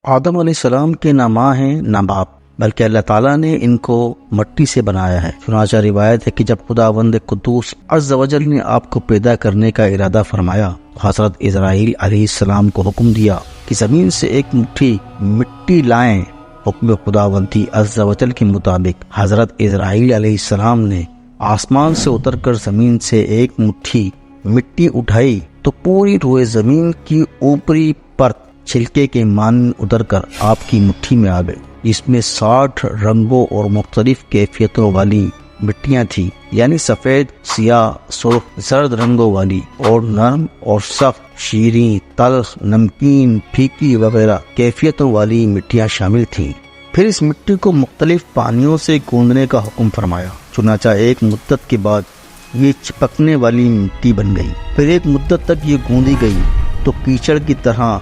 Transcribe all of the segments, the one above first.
آدم علیہ السلام کے نہ ماں ہیں نہ باپ، بلکہ اللہ تعالیٰ نے ان کو مٹی سے بنایا ہے۔ چنانچہ روایت ہے کہ جب خداوند قدوس عز و جل نے آپ کو پیدا کرنے کا ارادہ فرمایا تو حضرت اسرائیل علیہ السلام کو حکم دیا کہ زمین سے ایک مٹھی مٹی لائیں۔ حکم خداوندی عز و جل کے مطابق حضرت اسرائیل علیہ السلام نے آسمان سے اتر کر زمین سے ایک مٹھی مٹی اٹھائی تو پوری روئے زمین کی اوپری پرت چھلکے کے مانند اتر کر آپ کی مٹھی میں آ گئی، جس میں 60 رنگوں اور مختلف کیفیتوں والی مٹیاں تھیں، یعنی سفید، سیاہ، سرخ، زرد رنگوں والی اور نرم اور سخت، شیریں، تلخ، نمکین، پھیکی وغیرہ کیفیتوں والی مٹیاں شامل تھیں۔ پھر اس مٹی کو مختلف پانیوں سے گوندنے کا حکم فرمایا۔ چنانچہ ایک مدت کے بعد یہ چپکنے والی مٹی بن گئی۔ پھر ایک مدت تک یہ گوندی گئی تو کیچڑ کی طرح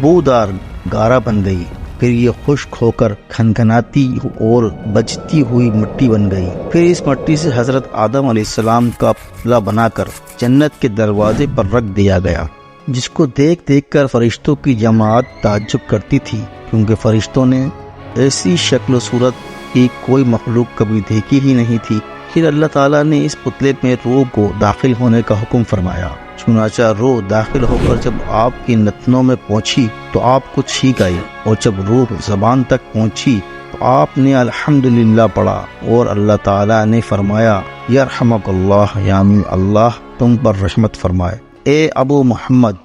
بودار گارا بن گئی۔ پھر یہ خشک ہو کر کھنکھناتی اور بجتی ہوئی مٹی بن گئی۔ پھر اس مٹی سے حضرت آدم علیہ السلام کا پتلا بنا کر جنت کے دروازے پر رکھ دیا گیا، جس کو دیکھ دیکھ کر فرشتوں کی جماعت تعجب کرتی تھی، کیونکہ فرشتوں نے ایسی شکل و صورت کی کوئی مخلوق کبھی دیکھی ہی نہیں تھی۔ پھر اللہ تعالیٰ نے اس پتلے میں روح کو داخل ہونے کا حکم فرمایا۔ چنانچہ روح داخل ہو کر جب آپ کی نتنوں میں پہنچی تو آپ کو چھینک آئی، اور جب روح زبان تک پہنچی تو آپ نے الحمدللہ پڑھا، اور اللہ تعالیٰ نے فرمایا یرحمک اللہ، یعنی اللہ تم پر رحمت فرمائے۔ اے ابو محمد،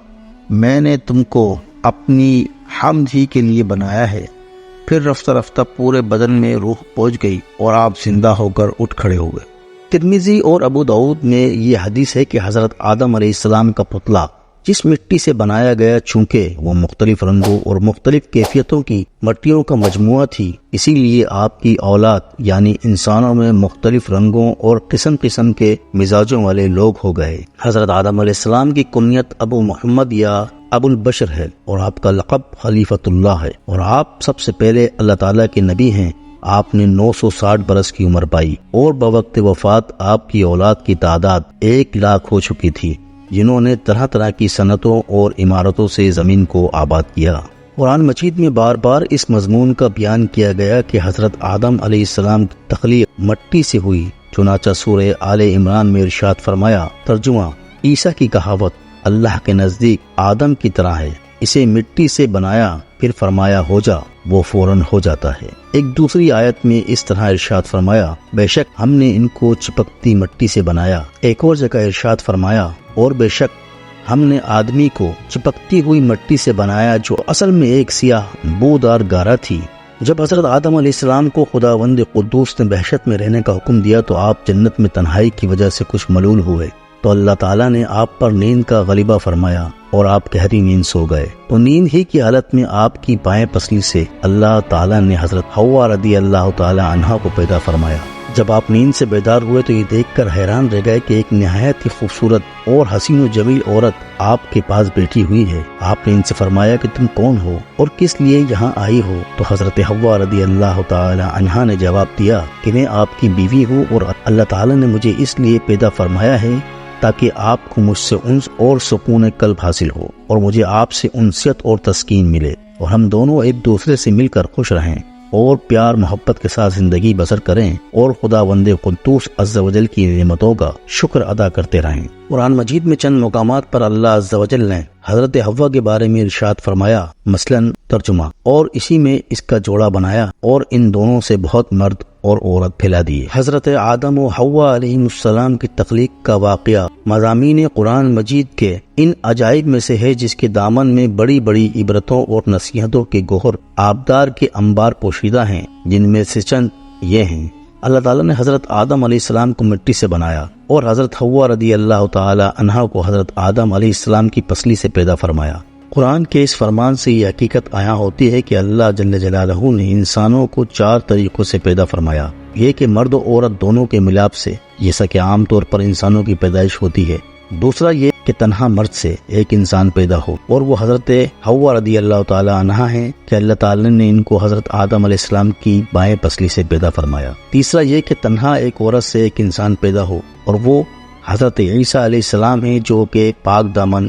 میں نے تم کو اپنی حمد ہی کے لیے بنایا ہے۔ پھر رفتہ رفتہ پورے بدن میں روح پہنچ گئی اور آپ زندہ ہو کر اٹھ کھڑے ہوئے۔ ترمذی اور ابو داؤد میں یہ حدیث ہے کہ حضرت آدم علیہ السلام کا پتلا جس مٹی سے بنایا گیا، چونکہ وہ مختلف رنگوں اور مختلف کیفیتوں کی مٹیوں کا مجموعہ تھی، اسی لیے آپ کی اولاد یعنی انسانوں میں مختلف رنگوں اور قسم قسم کے مزاجوں والے لوگ ہو گئے۔ حضرت آدم علیہ السلام کی کنیت ابو محمد یا ابو البشر ہے، اور آپ کا لقب خلیفۃ اللہ ہے، اور آپ سب سے پہلے اللہ تعالیٰ کے نبی ہیں۔ آپ نے 960 برس کی عمر پائی، اور بوقت وفات آپ کی اولاد کی تعداد 1,00,000 ہو چکی تھی، جنہوں نے طرح طرح کی صنعتوں اور عمارتوں سے زمین کو آباد کیا۔ قرآن مجید میں بار بار اس مضمون کا بیان کیا گیا کہ حضرت آدم علیہ السلام کی تخلیق مٹی سے ہوئی۔ چنانچہ سورہ آل عمران میں ارشاد فرمایا، ترجمہ: عیسیٰ کی کہاوت اللہ کے نزدیک آدم کی طرح ہے، اسے مٹی سے بنایا پھر فرمایا ہو جا، وہ فوراً ہو جاتا ہے۔ ایک دوسری آیت میں اس طرح ارشاد فرمایا، بے شک ہم نے ان کو چپکتی مٹی سے بنایا۔ ایک اور جگہ ارشاد فرمایا، اور بے شک ہم نے آدمی کو چپکتی ہوئی مٹی سے بنایا جو اصل میں ایک سیاہ بودار گارا تھی۔ جب حضرت آدم علیہ السلام کو خداوند قدوس نے وحشت میں رہنے کا حکم دیا تو آپ جنت میں تنہائی کی وجہ سے کچھ ملول ہوئے، تو اللہ تعالیٰ نے آپ پر نیند کا غلبہ فرمایا اور آپ گہری نیند سو گئے۔ تو نیند ہی کی حالت میں آپ کی بائیں پسلی سے اللہ تعالیٰ نے حضرت حوا رضی اللہ تعالیٰ عنہا کو پیدا فرمایا۔ جب آپ نیند سے بیدار ہوئے تو یہ دیکھ کر حیران رہ گئے کہ ایک نہایت ہی خوبصورت اور حسین و جمیل عورت آپ کے پاس بیٹھی ہوئی ہے۔ آپ نے ان سے فرمایا کہ تم کون ہو اور کس لیے یہاں آئی ہو؟ تو حضرت حوا رضی اللہ تعالی عنہا نے جواب دیا کہ میں آپ کی بیوی ہوں، اور اللہ تعالیٰ نے مجھے اس لیے پیدا فرمایا ہے تاکہ آپ کو مجھ سے انس اور سکون قلب حاصل ہو، اور مجھے آپ سے انسیت اور تسکین ملے، اور ہم دونوں ایک دوسرے سے مل کر خوش رہیں اور پیار محبت کے ساتھ زندگی بسر کریں، اور خداوند قدوس عز و جل کی نعمتوں کا شکر ادا کرتے رہیں۔ قرآن مجید میں چند مقامات پر اللہ عز و جل نے حضرت حوا کے بارے میں ارشاد فرمایا، مثلاً ترجمہ: اور اسی میں اس کا جوڑا بنایا، اور ان دونوں سے بہت مرد اور عورت پھیلا دیے۔ حضرت آدم و حوا علیہ السلام کی تخلیق کا واقعہ مضامین قرآن مجید کے ان عجائب میں سے ہے جس کے دامن میں بڑی بڑی عبرتوں اور نصیحتوں کے گوہر آبدار کے انبار پوشیدہ ہیں، جن میں سے چند یہ ہیں۔ اللہ تعالیٰ نے حضرت آدم علیہ السلام کو مٹی سے بنایا، اور حضرت حوا رضی اللہ تعالی عنہا کو حضرت آدم علیہ السلام کی پسلی سے پیدا فرمایا۔ قرآن کے اس فرمان سے یہ حقیقت عیاں ہوتی ہے کہ اللہ جل جلالہ نے انسانوں کو 4 طریقوں سے پیدا فرمایا۔ یہ کہ مرد و عورت دونوں کے ملاپ سے، جیسا کہ عام طور پر انسانوں کی پیدائش ہوتی ہے۔ دوسرا یہ کہ تنہا مرد سے ایک انسان پیدا ہو، اور وہ حضرت حوا رضی اللہ تعالی عنہا ہیں کہ اللہ تعالی نے ان کو حضرت آدم علیہ السلام کی بائیں پسلی سے پیدا فرمایا۔ تیسرا یہ کہ تنہا ایک عورت سے ایک انسان پیدا ہو، اور وہ حضرت عیسیٰ علیہ السلام ہیں جو کہ پاک دامن